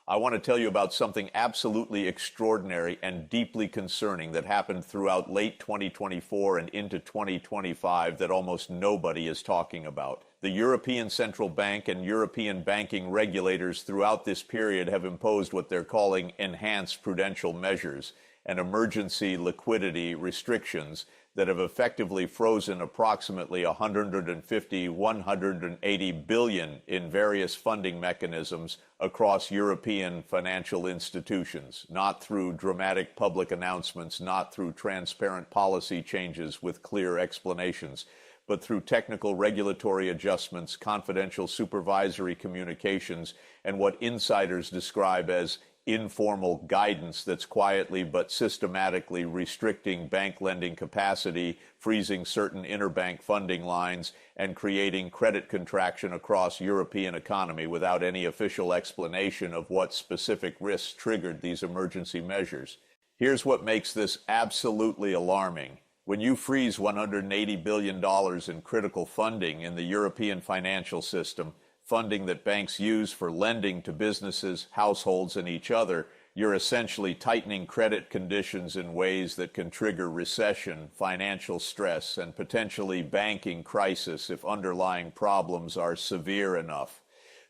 I want to tell you about something absolutely extraordinary and deeply concerning that happened throughout late 2024 and into 2025 that almost nobody is talking about. The European Central Bank and European banking regulators throughout this period have imposed what they're calling enhanced prudential measures and emergency liquidity restrictions that have effectively frozen approximately 180 billion in various funding mechanisms across European financial institutions, not through dramatic public announcements, not through transparent policy changes with clear explanations, but through technical regulatory adjustments, confidential supervisory communications, and what insiders describe as informal guidance that's quietly but systematically restricting bank lending capacity, freezing certain interbank funding lines, and creating credit contraction across European economy without any official explanation of what specific risks triggered these emergency measures. Here's what makes this absolutely alarming. When you freeze $180 billion in critical funding in the European financial system, funding that banks use for lending to businesses, households, and each other, you're essentially tightening credit conditions in ways that can trigger recession, financial stress, and potentially banking crisis if underlying problems are severe enough.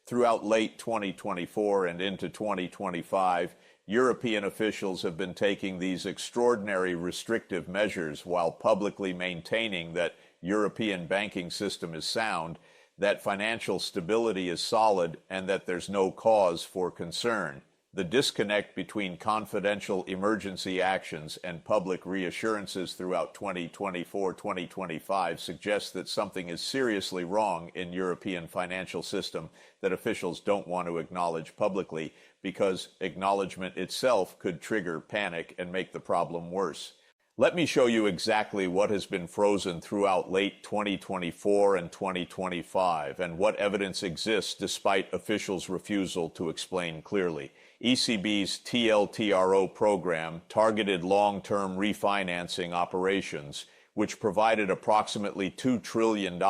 Throughout late 2024 and into 2025, European officials have been taking these extraordinary restrictive measures while publicly maintaining that European banking system is sound, that financial stability is solid, and that there's no cause for concern. The disconnect between confidential emergency actions and public reassurances throughout 2024-2025 suggests that something is seriously wrong in European financial system that officials don't want to acknowledge publicly, because acknowledgement itself could trigger panic and make the problem worse. Let me show you exactly what has been frozen throughout late 2024 and 2025 and what evidence exists despite officials' refusal to explain clearly. ECB's TLTRO program targeted long-term refinancing operations, which provided approximately $2 trillion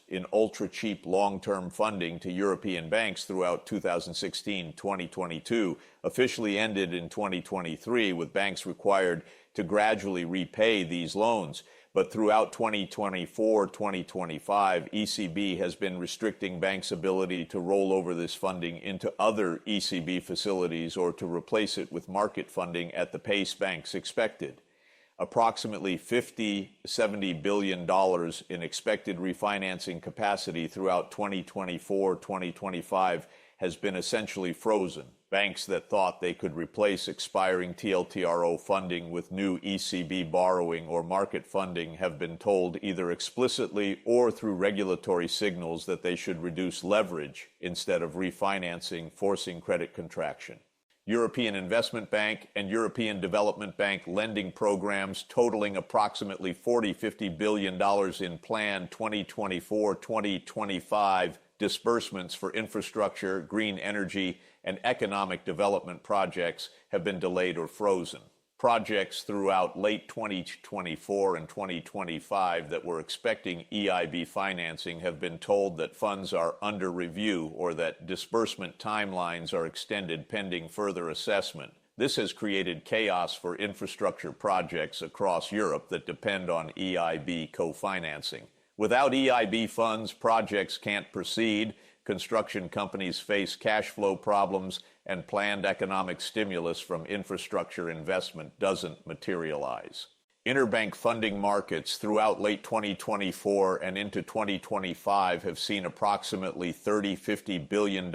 in ultra-cheap long-term funding to European banks throughout 2016-2022, officially ended in 2023, with banks required to gradually repay these loans. But throughout 2024-2025, ECB has been restricting banks' ability to roll over this funding into other ECB facilities or to replace it with market funding at the pace banks expected. Approximately $70 billion in expected refinancing capacity throughout 2024-2025 has been essentially frozen. Banks that thought they could replace expiring TLTRO funding with new ECB borrowing or market funding have been told either explicitly or through regulatory signals that they should reduce leverage instead of refinancing, forcing credit contraction. European Investment Bank and European Development Bank lending programs totaling approximately $50 billion in planned 2024-2025 disbursements for infrastructure, green energy, and economic development projects have been delayed or frozen. Projects throughout late 2024 and 2025 that were expecting EIB financing have been told that funds are under review or that disbursement timelines are extended pending further assessment. This has created chaos for infrastructure projects across Europe that depend on EIB co-financing. Without EIB funds, projects can't proceed, construction companies face cash flow problems, and planned economic stimulus from infrastructure investment doesn't materialize. Interbank funding markets throughout late 2024 and into 2025 have seen approximately $50 billion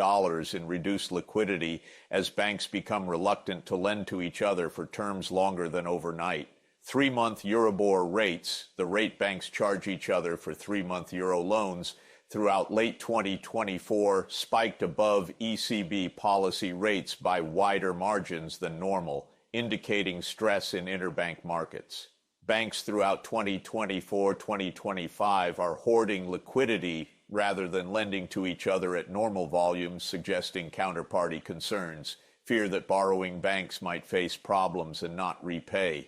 in reduced liquidity as banks become reluctant to lend to each other for terms longer than overnight. 3-month Euribor rates, the rate banks charge each other for 3-month Euro loans, throughout late 2024 spiked above ECB policy rates by wider margins than normal, indicating stress in interbank markets. Banks throughout 2024-2025 are hoarding liquidity rather than lending to each other at normal volumes, suggesting counterparty concerns, fear that borrowing banks might face problems and not repay.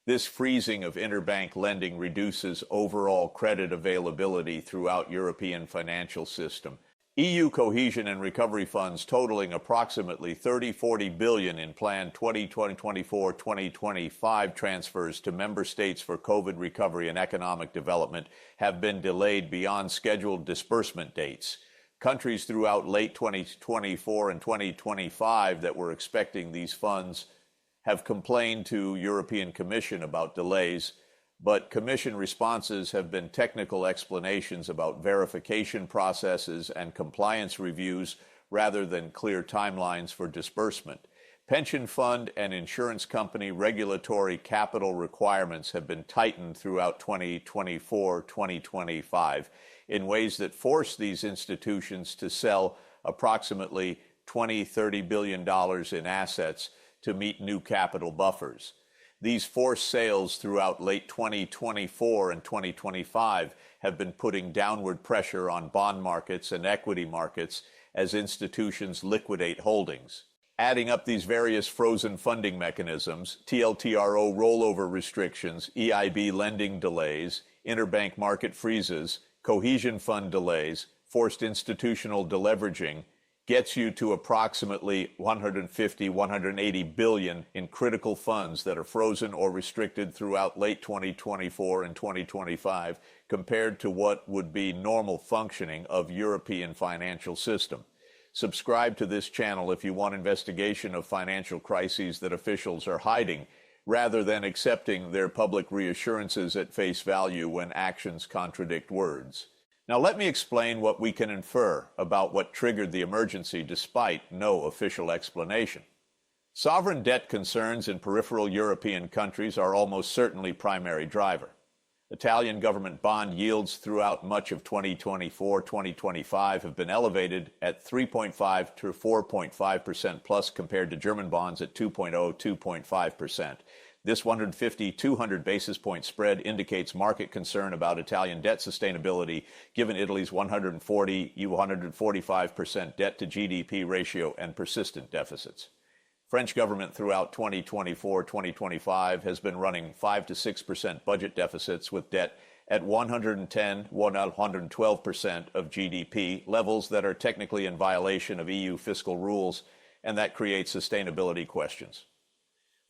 This freezing of interbank lending reduces overall credit availability throughout European financial system. EU cohesion and recovery funds totaling approximately 30-40 billion in planned 2024-2025 transfers to member states for COVID recovery and economic development have been delayed beyond scheduled disbursement dates. Countries throughout late 2024 and 2025 that were expecting these funds have complained to European Commission about delays, but Commission responses have been technical explanations about verification processes and compliance reviews rather than clear timelines for disbursement. Pension fund and insurance company regulatory capital requirements have been tightened throughout 2024-2025 in ways that force these institutions to sell approximately $20-30 billion in assets to meet new capital buffers. These forced sales throughout late 2024 and 2025 have been putting downward pressure on bond markets and equity markets as institutions liquidate holdings. Adding up these various frozen funding mechanisms, TLTRO rollover restrictions, EIB lending delays, interbank market freezes, cohesion fund delays, forced institutional deleveraging, gets you to approximately 150-180 billion in critical funds that are frozen or restricted throughout late 2024 and 2025 compared to what would be normal functioning of European financial system. Subscribe to this channel if you want investigation of financial crises that officials are hiding rather than accepting their public reassurances at face value when actions contradict words. Now let me explain what we can infer about what triggered the emergency despite no official explanation. Sovereign debt concerns in peripheral European countries are almost certainly primary driver. Italian government bond yields throughout much of 2024-2025 have been elevated at 3.5 to 4.5% plus compared to German bonds at 2.0-2.5%. This 150-200 basis point spread indicates market concern about Italian debt sustainability given Italy's 140-145% debt to GDP ratio and persistent deficits. French government throughout 2024-2025 has been running 5 to 6% budget deficits with debt at 110-112% of GDP, levels that are technically in violation of EU fiscal rules and that create sustainability questions.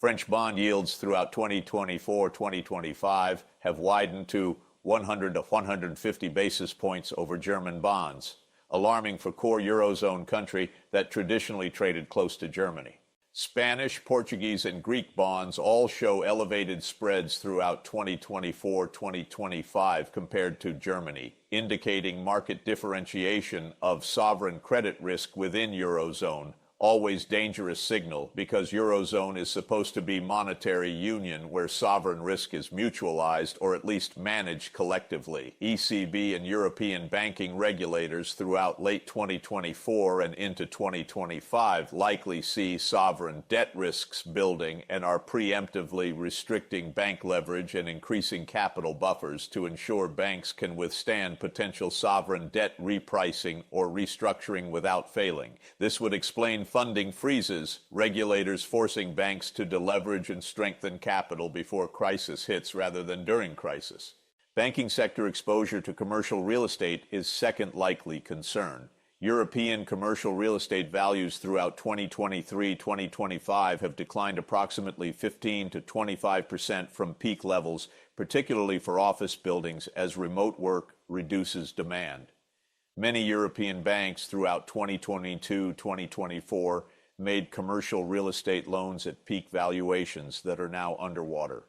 French bond yields throughout 2024-2025 have widened to 100 to 150 basis points over German bonds, alarming for core Eurozone country that traditionally traded close to Germany. Spanish, Portuguese, and Greek bonds all show elevated spreads throughout 2024-2025 compared to Germany, indicating market differentiation of sovereign credit risk within Eurozone. Always dangerous signal because Eurozone is supposed to be monetary union where sovereign risk is mutualized or at least managed collectively. ECB and European banking regulators throughout late 2024 and into 2025 likely see sovereign debt risks building and are preemptively restricting bank leverage and increasing capital buffers to ensure banks can withstand potential sovereign debt repricing or restructuring without failing. This would explain funding freezes, regulators forcing banks to deleverage and strengthen capital before crisis hits rather than during crisis. Banking sector exposure to commercial real estate is second likely concern. European commercial real estate values throughout 2023-2025 have declined approximately 15 to 25% from peak levels, particularly for office buildings as remote work reduces demand. Many European banks throughout 2022-2024 made commercial real estate loans at peak valuations that are now underwater.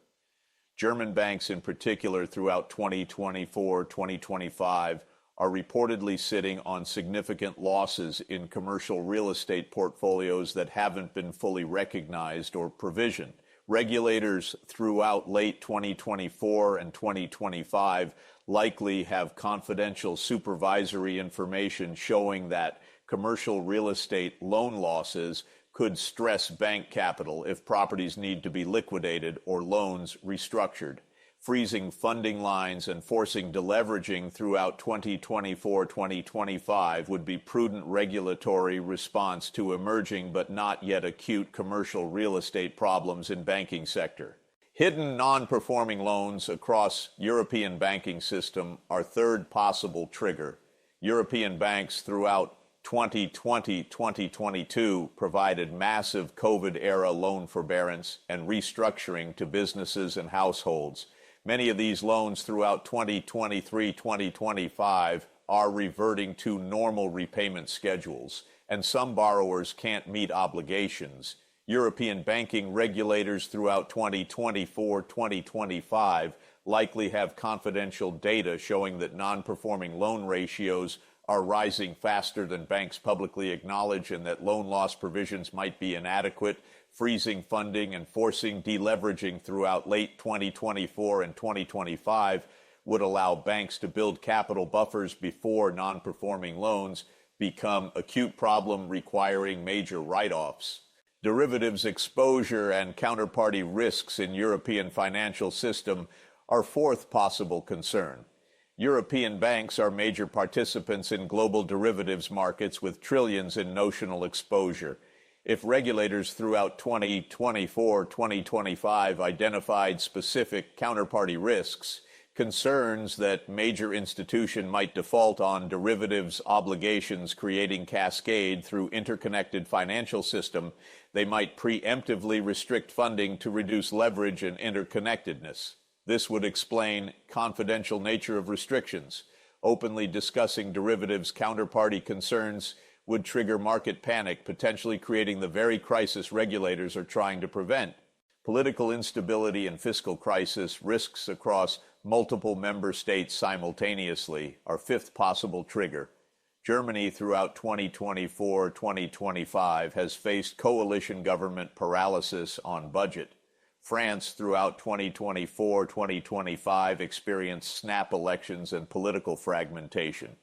German banks in particular throughout 2024-2025 are reportedly sitting on significant losses in commercial real estate portfolios that haven't been fully recognized or provisioned. Regulators throughout late 2024 and 2025 likely have confidential supervisory information showing that commercial real estate loan losses could stress bank capital if properties need to be liquidated or loans restructured. Freezing funding lines and forcing deleveraging throughout 2024-2025 would be prudent regulatory response to emerging but not yet acute commercial real estate problems in banking sector. Hidden non-performing loans across European banking system are third possible trigger. European banks throughout 2020-2022 provided massive COVID-era loan forbearance and restructuring to businesses and households. Many of these loans throughout 2023-2025 are reverting to normal repayment schedules, and some borrowers can't meet obligations. European banking regulators throughout 2024-2025 likely have confidential data showing that non-performing loan ratios are rising faster than banks publicly acknowledge, and that loan loss provisions might be inadequate, freezing funding and forcing deleveraging throughout late 2024 and 2025 would allow banks to build capital buffers before non-performing loans become acute problem requiring major write-offs. Derivatives exposure and counterparty risks in European financial system are fourth possible concern. European banks are major participants in global derivatives markets with trillions in notional exposure. If regulators throughout 2024-2025 identified specific counterparty risks, concerns that major institution might default on derivatives obligations creating cascade through interconnected financial system, they might preemptively restrict funding to reduce leverage and interconnectedness. This would explain confidential nature of restrictions. Openly discussing derivatives counterparty concerns would trigger market panic, potentially creating the very crisis regulators are trying to prevent. Political instability and fiscal crisis risks across multiple member states simultaneously are fifth possible trigger. Germany throughout 2024-2025 has faced coalition government paralysis on budget. France throughout 2024-2025 experienced snap elections and political fragmentation.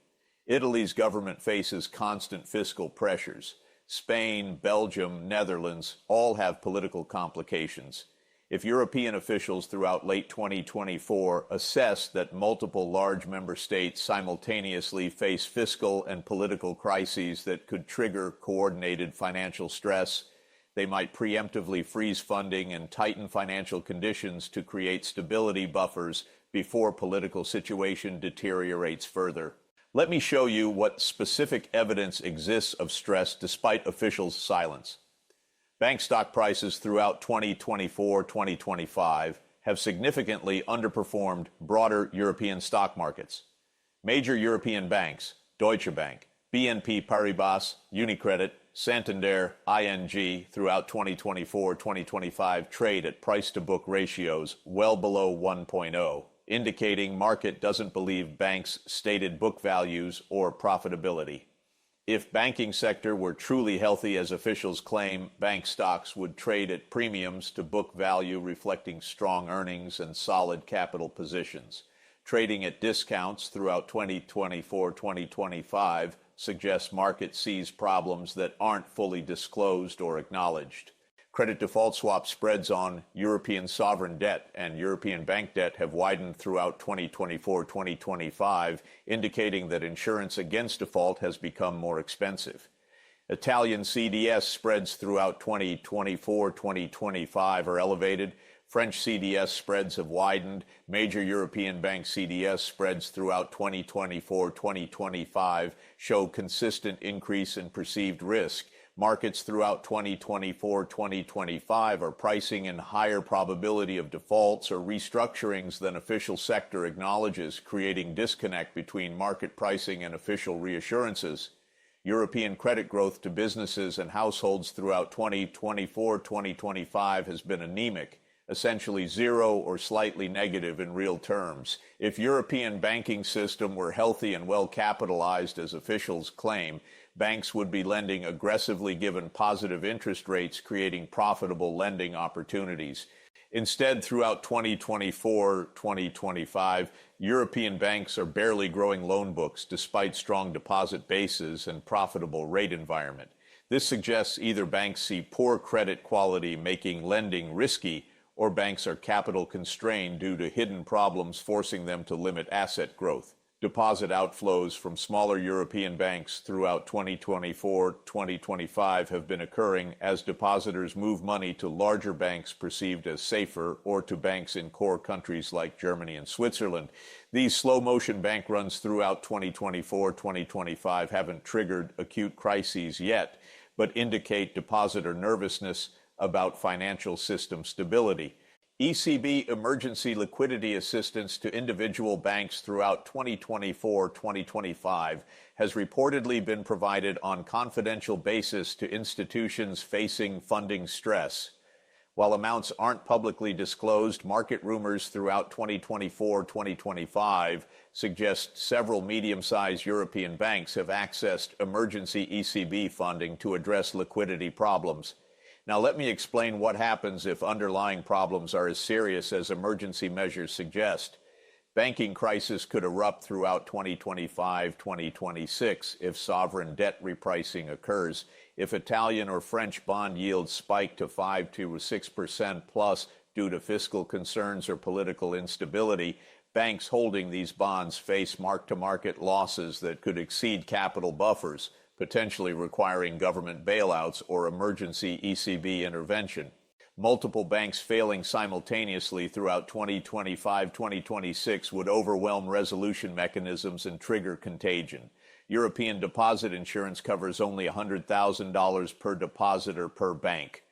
Italy's government faces constant fiscal pressures. Spain, Belgium, Netherlands all have political complications. If European officials throughout late 2024 assess that multiple large member states simultaneously face fiscal and political crises that could trigger coordinated financial stress, they might preemptively freeze funding and tighten financial conditions to create stability buffers before political situation deteriorates further. Let me show you what specific evidence exists of stress despite officials' silence. Bank stock prices throughout 2024-2025 have significantly underperformed broader European stock markets. Major European banks, Deutsche Bank, BNP Paribas, UniCredit, Santander, ING, throughout 2024-2025 trade at price-to-book ratios well below 1.0, indicating market doesn't believe banks' stated book values or profitability. If banking sector were truly healthy as officials claim, bank stocks would trade at premiums to book value reflecting strong earnings and solid capital positions. Trading at discounts throughout 2024-2025 suggests market sees problems that aren't fully disclosed or acknowledged. Credit default swap spreads on European sovereign debt and European bank debt have widened throughout 2024-2025, indicating that insurance against default has become more expensive. Italian CDS spreads throughout 2024-2025 are elevated. French CDS spreads have widened. Major European bank CDS spreads throughout 2024-2025 show consistent increase in perceived risk. Markets throughout 2024-2025 are pricing in higher probability of defaults or restructurings than official sector acknowledges, creating disconnect between market pricing and official reassurances. European credit growth to businesses and households throughout 2024-2025 has been anemic, essentially zero or slightly negative in real terms. If European banking system were healthy and well capitalized as officials claim, banks would be lending aggressively given positive interest rates, creating profitable lending opportunities. Instead, throughout 2024-2025, European banks are barely growing loan books despite strong deposit bases and profitable rate environment. This suggests either banks see poor credit quality making lending risky, or banks are capital constrained due to hidden problems forcing them to limit asset growth. Deposit outflows from smaller European banks throughout 2024-2025 have been occurring as depositors move money to larger banks perceived as safer or to banks in core countries like Germany and Switzerland. These slow-motion bank runs throughout 2024-2025 haven't triggered acute crises yet, but indicate depositor nervousness about financial system stability. ECB emergency liquidity assistance to individual banks throughout 2024-2025 has reportedly been provided on confidential basis to institutions facing funding stress. While amounts aren't publicly disclosed, market rumors throughout 2024-2025 suggest several medium-sized European banks have accessed emergency ECB funding to address liquidity problems. Now, let me explain what happens if underlying problems are as serious as emergency measures suggest. Banking crisis could erupt throughout 2025-2026 if sovereign debt repricing occurs. If Italian or French bond yields spike to 5 to 6% plus due to fiscal concerns or political instability, banks holding these bonds face mark-to-market losses that could exceed capital buffers, potentially requiring government bailouts or emergency ECB intervention. Multiple banks failing simultaneously throughout 2025-2026 would overwhelm resolution mechanisms and trigger contagion. European deposit insurance covers only $100,000 per depositor per bank.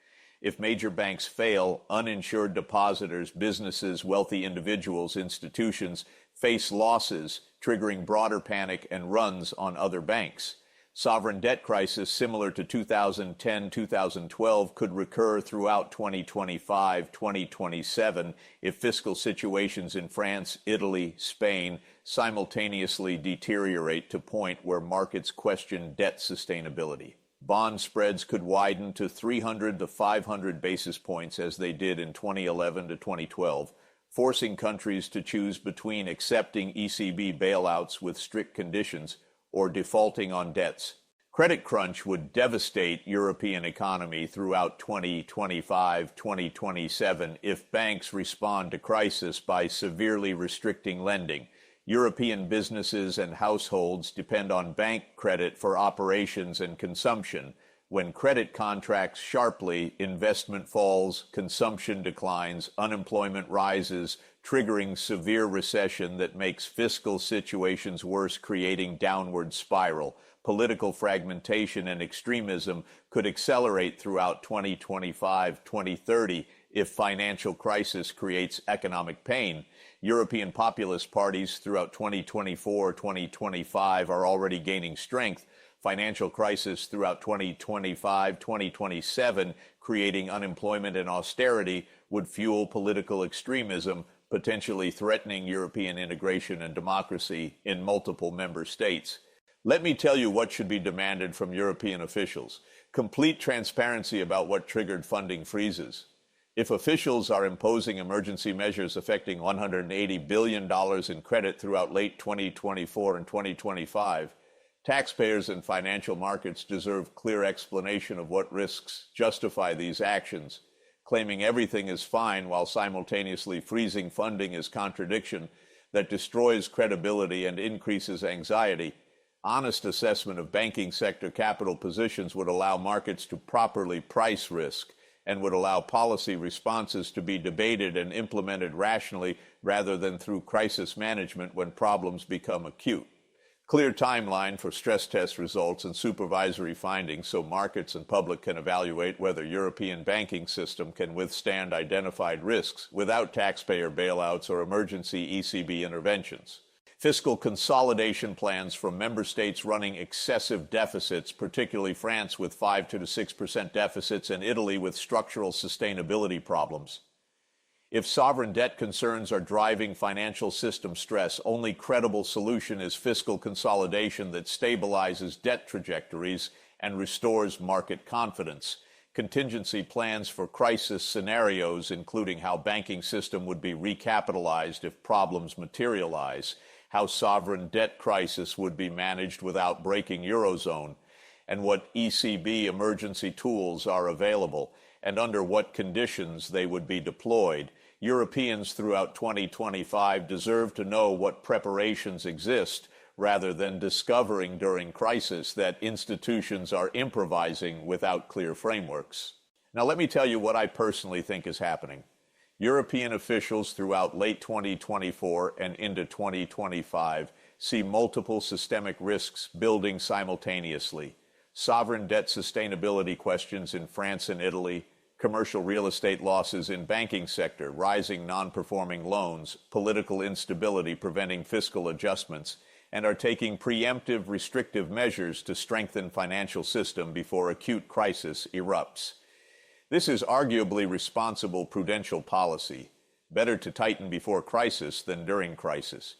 If major banks fail, uninsured depositors, businesses, wealthy individuals, institutions face losses, triggering broader panic and runs on other banks. Sovereign debt crisis similar to 2010-2012 could recur throughout 2025-2027 if fiscal situations in France, Italy, Spain simultaneously deteriorate to point where markets question debt sustainability. Bond spreads could widen to 300 to 500 basis points as they did in 2011 to 2012, forcing countries to choose between accepting ECB bailouts with strict conditions or defaulting on debts. Credit crunch would devastate European economy throughout 2025-2027 if banks respond to crisis by severely restricting lending. European businesses and households depend on bank credit for operations and consumption. When credit contracts sharply, investment falls, consumption declines, unemployment rises, triggering severe recession that makes fiscal situations worse, creating downward spiral. Political fragmentation and extremism could accelerate throughout 2025-2030 if financial crisis creates economic pain. European populist parties throughout 2024-2025 are already gaining strength. Financial crisis throughout 2025-2027, creating unemployment and austerity, would fuel political extremism, potentially threatening European integration and democracy in multiple member states. Let me tell you what should be demanded from European officials. Complete transparency about what triggered funding freezes. If officials are imposing emergency measures affecting $180 billion in credit throughout late 2024 and 2025, taxpayers and financial markets deserve clear explanation of what risks justify these actions. Claiming everything is fine while simultaneously freezing funding is contradiction that destroys credibility and increases anxiety. Honest assessment of banking sector capital positions would allow markets to properly price risk and would allow policy responses to be debated and implemented rationally rather than through crisis management when problems become acute. Clear timeline for stress test results and supervisory findings so markets and public can evaluate whether European banking system can withstand identified risks without taxpayer bailouts or emergency ECB interventions. Fiscal consolidation plans from member states running excessive deficits, particularly France with 5 to 6% deficits and Italy with structural sustainability problems. If sovereign debt concerns are driving financial system stress, only credible solution is fiscal consolidation that stabilizes debt trajectories and restores market confidence. Contingency plans for crisis scenarios, including how banking system would be recapitalized if problems materialize, how sovereign debt crisis would be managed without breaking Eurozone, and what ECB emergency tools are available, and under what conditions they would be deployed. Europeans throughout 2025 deserve to know what preparations exist rather than discovering during crisis that institutions are improvising without clear frameworks. Now, let me tell you what I personally think is happening. European officials throughout late 2024 and into 2025 see multiple systemic risks building simultaneously. Sovereign debt sustainability questions in France and Italy, commercial real estate losses in banking sector, rising non-performing loans, political instability preventing fiscal adjustments, and are taking preemptive restrictive measures to strengthen financial system before acute crisis erupts. This is arguably responsible prudential policy. Better to tighten before crisis than during crisis.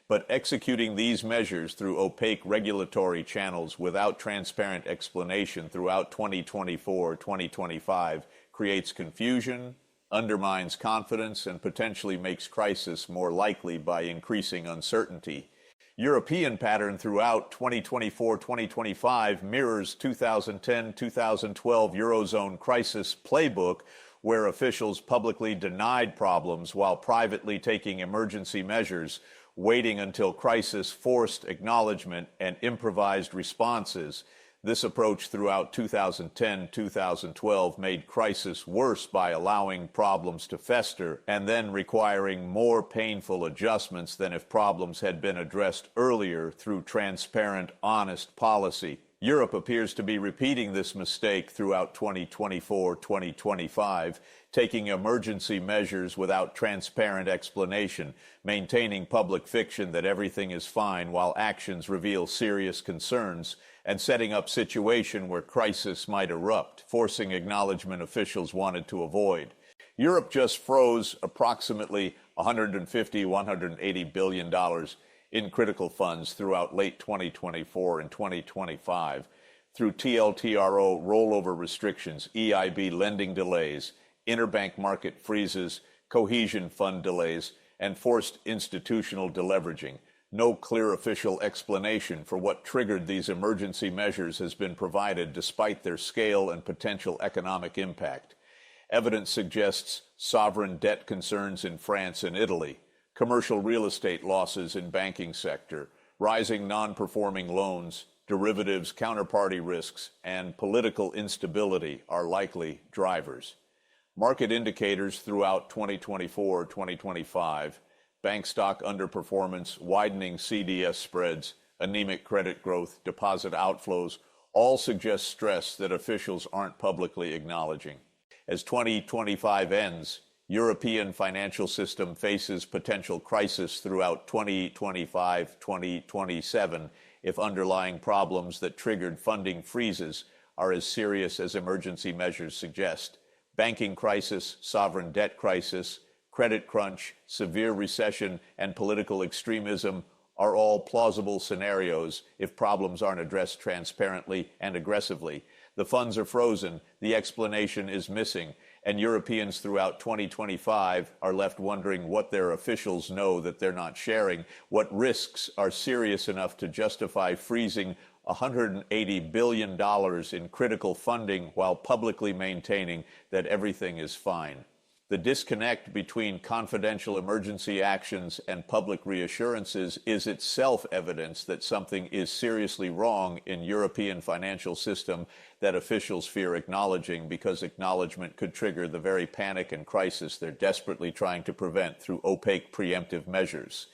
But executing these measures through opaque regulatory channels without transparent explanation throughout 2024-2025 creates confusion, undermines confidence, and potentially makes crisis more likely by increasing uncertainty. European pattern throughout 2024-2025 mirrors 2010-2012 Eurozone crisis playbook, where officials publicly denied problems while privately taking emergency measures, waiting until crisis forced acknowledgement and improvised responses. This approach throughout 2010-2012 made crisis worse by allowing problems to fester and then requiring more painful adjustments than if problems had been addressed earlier through transparent, honest policy. Europe appears to be repeating this mistake throughout 2024-2025, taking emergency measures without transparent explanation, maintaining public fiction that everything is fine while actions reveal serious concerns, and setting up situation where crisis might erupt, forcing acknowledgement officials wanted to avoid. Europe just froze approximately $180 billion in critical funds throughout late 2024 and 2025 through TLTRO rollover restrictions, EIB lending delays, interbank market freezes, cohesion fund delays, and forced institutional deleveraging. No clear official explanation for what triggered these emergency measures has been provided despite their scale and potential economic impact. Evidence suggests sovereign debt concerns in France and Italy, commercial real estate losses in banking sector, rising non-performing loans, derivatives, counterparty risks, and political instability are likely drivers. Market indicators throughout 2024-2025, bank stock underperformance, widening CDS spreads, anemic credit growth, deposit outflows, all suggest stress that officials aren't publicly acknowledging. As 2025 ends, European financial system faces potential crisis throughout 2025-2027 if underlying problems that triggered funding freezes are as serious as emergency measures suggest. Banking crisis, sovereign debt crisis, credit crunch, severe recession, and political extremism are all plausible scenarios if problems aren't addressed transparently and aggressively. The funds are frozen, the explanation is missing, and Europeans throughout 2025 are left wondering what their officials know that they're not sharing, what risks are serious enough to justify freezing $180 billion in critical funding while publicly maintaining that everything is fine. The disconnect between confidential emergency actions and public reassurances is itself evidence that something is seriously wrong in European financial system that officials fear acknowledging because acknowledgement could trigger the very panic and crisis they're desperately trying to prevent through opaque preemptive measures.